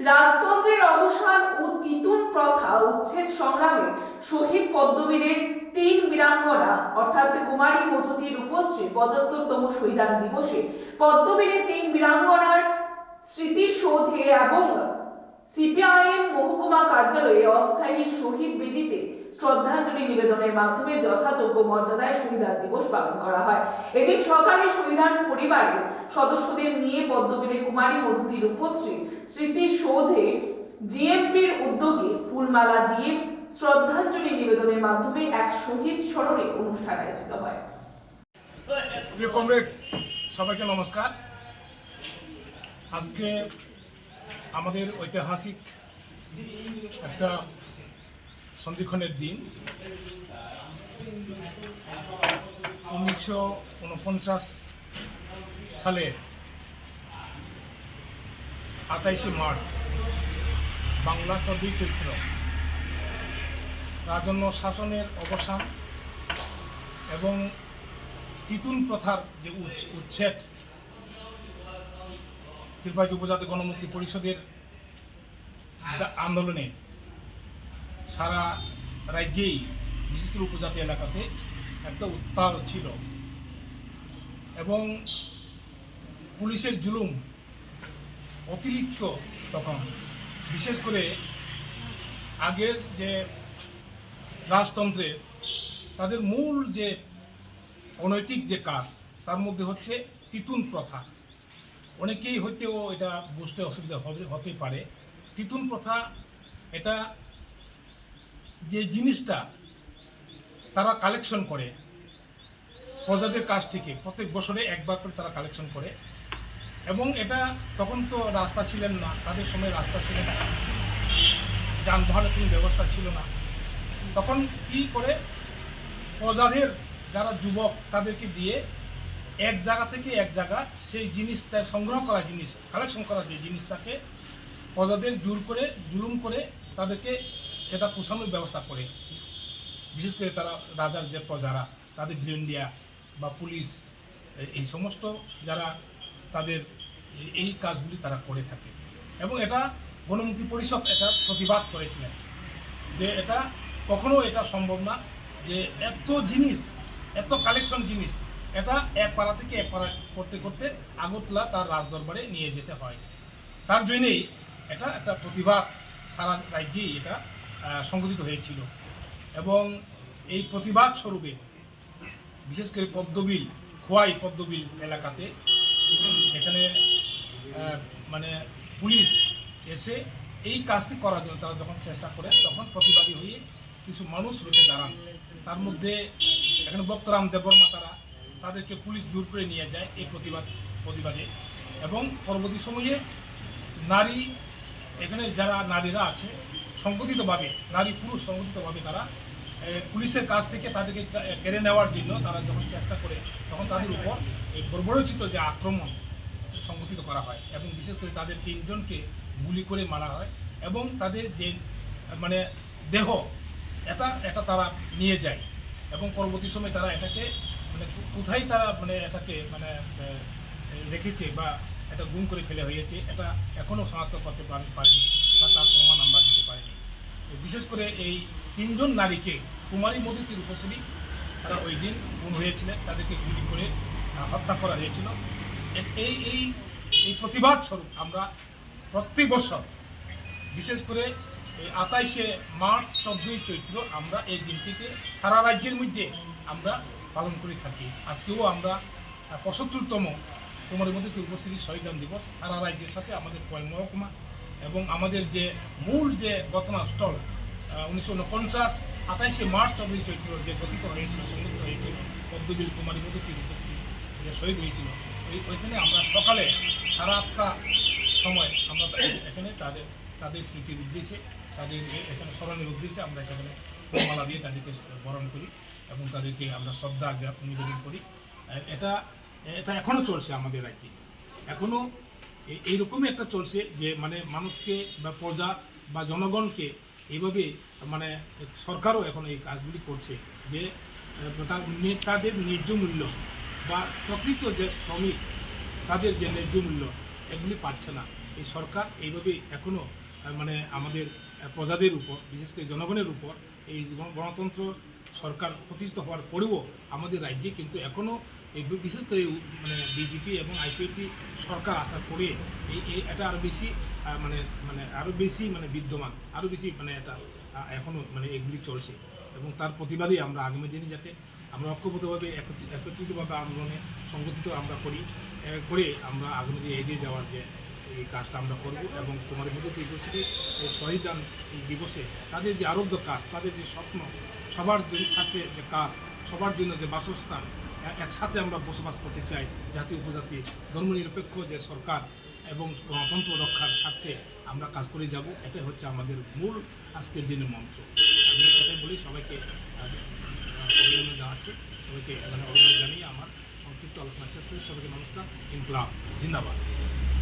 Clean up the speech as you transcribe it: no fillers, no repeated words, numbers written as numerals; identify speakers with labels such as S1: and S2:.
S1: রাজতন্ত্রের অবসান ও তিতুন প্রথা উচ্ছেদ সংগ্রামে শহীদ পদ্মবীরের 3 বীরাঙ্গনা অর্থাৎ কুমারী মধুতি রূপশ্রী 75তম শহীদান দিবসে পদ্মবীরের 3 বীরাঙ্গনার স্মৃতিসৌধে এবং সিপিআইএম মহকুমা কার্যালয়ে অস্থায়ী শহীদ বেদিতে শ্রদ্ধাঞ্জলি নিবেদনের মাধ্যমে যথাযোগ্য মর্যাদায় শহীদান দিবস পালন করা হয়। এদিন সকালে শহীদান পরিবারের সদস্যদের নিয়ে পদ্মবীরে কুমারী মধুতি রূপশ্রী স্মৃতিসৌধে জিএমপির উদ্যোগে ফুলমালা দিয়ে শ্রদ্ধাঞ্জলি নিবেদনের মাধ্যমে এক শহীদ স্মরণে অনুষ্ঠান আয়োজিত হয়।
S2: প্রিয় কমরেডস, সবাইকে নমস্কার। আজকে আমাদের ঐতিহাসিক একটা সন্ধিক্ষণের দিন। 1949 সালের 28শে মার্চ বাংলা 14 চৈত্র রাজন্য শাসনের অবসান এবং তিতুন প্রথার যে উচ্ছেদ ত্রিপুরা উপজাতি গণমুক্তি পরিষদের আন্দোলনে সারা রাজ্যেই বিশেষ করে উপজাতি এলাকাতে একটা উত্তাল ছিল এবং পুলিশের জুলুম অতিরিক্ত। তখন বিশেষ করে আগের যে রাজতন্ত্রের তাদের মূল যে অনৈতিক যে কাজ তার মধ্যে হচ্ছে তিতুন প্রথা। অনেকেই হয়তো এটা বুঝতে অসুবিধা হতে পারে। তিতুন প্রথা এটা যে জিনিসটা তারা কালেকশন করে প্রজাদের কাছ থেকে, প্রত্যেক বছরে একবার করে তারা কালেকশন করে এবং এটা তখন তো রাস্তা ছিলেন না, তাদের সময় রাস্তা ছিল না, যানবাহনের কোনো ব্যবস্থা ছিল না। তখন কি করে প্রজাদের যারা যুবক তাদেরকে দিয়ে এক জায়গা থেকে এক জায়গা সেই জিনিসটা সংগ্রহ করা জিনিস কালেকশন করা যে জিনিসটাকে প্রজাদের জুলুম করে তাদেরকে সেটা পোষানোর ব্যবস্থা করে। বিশেষ করে তারা রাজার যে প্রজারা তাদের ভিলেন্ডিয়া বা পুলিশ এই সমস্ত যারা তাদের এই কাজগুলি তারা করে থাকে এবং এটা গণমুক্তি পরিষদ এটা প্রতিবাদ করেছিলেন যে এটা কখনো এটা সম্ভব না যে এত জিনিস, এত কালেকশন জিনিস এটা এক পাড়া থেকে এক পাড়া করতে করতে আগরতলা তার রাজদরবারে নিয়ে যেতে হয়। তার জন্যেই এটা একটা প্রতিবাদ সারা রাজ্যেই এটা সংগঠিত হয়েছিল এবং এই প্রতিবাদ স্বরূপে বিশেষ করে পদ্মবিল খোয়াই পদ্মবিল এলাকাতে এখানে মানে পুলিশ এসে এই কাজটি করার জন্য তারা যখন চেষ্টা করে তখন প্রতিবাদী হয়ে কিছু মানুষ রুখে দাঁড়ান। তার মধ্যে এখানে বক্তরাম দেববর্মা তাদেরকে পুলিশ জোর করে নিয়ে যায় এই প্রতিবাদে এবং পরবর্তী সময়ে নারী এখানে যারা নারীরা আছে সংগঠিতভাবে, নারী পুরুষ সংগঠিতভাবে তারা পুলিশের কাছ থেকে তাদেরকে কেড়ে নেওয়ার জন্য তারা যখন চেষ্টা করে তখন তাদের উপর এই বর্বরোচিত যে আক্রমণ সংগঠিত করা হয় এবং বিশেষ করে তাদের 3 জনকে গুলি করে মারা হয় এবং তাদের যে মানে দেহ এটা তারা নিয়ে যায় এবং পরবর্তী সময় তারা এটাকে মানে কোথায় তারা মানে এটাকে মানে রেখেছে বা এটা গুম করে ফেলে হয়েছে এটা এখনও শনাক্ত করতে পারেনি বা তার প্রমাণ আমরা দিতে পারিনি। বিশেষ করে এই 3 জন নারীকে কুমারী মধুতি রূপশ্রী তারা ওই দিন খুন হয়েছিলেন, তাদেরকে গুলি করে হত্যা করা হয়েছিল। এই এই এই প্রতিবাদ স্বরূপ আমরা প্রত্যেক বছর বিশেষ করে এই 28শে মার্চ 14ই চৈত্র আমরা এই দিনটিকে সারা রাজ্যের মধ্যে আমরা পালন করে থাকি। আজকেও আমরা 75তম কুমারী মধুতি রূপশ্রী শহীদান দিবস সারা রাজ্যের সাথে আমাদের খোয়াই মহকুমা এবং আমাদের যে মূল যে ঘটনাস্থল 1949 28শে মার্চ 14ই চৈত্র যে গঠিত হয়েছিল, সংগঠিত হয়েছিল পদ্মবিল কুমারী মধুতি রূপশ্রী যে শহীদ হয়েছিল ওইখানে আমরা সকালে 8:30 সময় আমরা এখানে তাদের স্মৃতির উদ্দেশ্যে তাদের এখানে স্মরণের উদ্দেশ্যে আমরা সেখানে ফুলমালা দিয়ে তাদেরকে বরণ করি এবং তাদেরকে আমরা শ্রদ্ধা নিবেদন করি। এটা এখনও চলছে আমাদের রাজ্যে, এখনও এইরকমই একটা চলছে যে মানে মানুষকে বা প্রজা বা জনগণকে এইভাবে মানে সরকারও এখন এই কাজগুলি করছে যে তাদের ন্যায্য মূল্য বা প্রকৃত যে শ্রমিক তাদের যে ন্যায্য মূল্য এগুলি পাচ্ছে না। এই সরকার এইভাবেই এখনও মানে আমাদের প্রজাদের উপর, বিশেষ করে জনগণের উপর এই গণতন্ত্র সরকার প্রতিষ্ঠিত হওয়ার পরেও আমাদের রাজ্যে কিন্তু এখনও এই বিশেষ করে মানে বিজেপি এবং আইপিএফটি সরকার আসার পরে এটা আরও বেশি আরও বেশি বিদ্যমান, আরও বেশি এটা এখনও এগুলি চলছে। এবং তার প্রতিবাদে আমরা আগামী দিনে যাতে আমরা ঐক্যবদ্ধভাবে একত্রিতভাবে আন্দোলনে সংগঠিত আমরা করে আমরা আগামী দিনে এগিয়ে যাওয়ার যে এই কাজটা আমরা করব। এবং কুমারী মধুতি ইউনিভার্সিটি এই শহীদান দিবসে তাদের যে আরব্ধ কাজ, তাদের যে স্বপ্ন, সবার সাথে যে কাজ, সবার জন্য যে বাসস্থান, একসাথে আমরা বসবাস করতে চাই, জাতি উপজাতি ধর্মনিরপেক্ষ যে সরকার এবং গণতন্ত্র রক্ষার স্বার্থে আমরা কাজ করে যাব, এটাই হচ্ছে আমাদের মূল আজকের দিনের মন্ত্র। আমি কথাই বলি, সবাইকে অভিনন্দন জানাচ্ছি, সবাইকে অভিনন্দন জানিয়ে আমার সংক্ষিপ্ত আলোচনা শেষ করি। সবাইকে নমস্কার। ইনকলাব জিন্দাবাদ।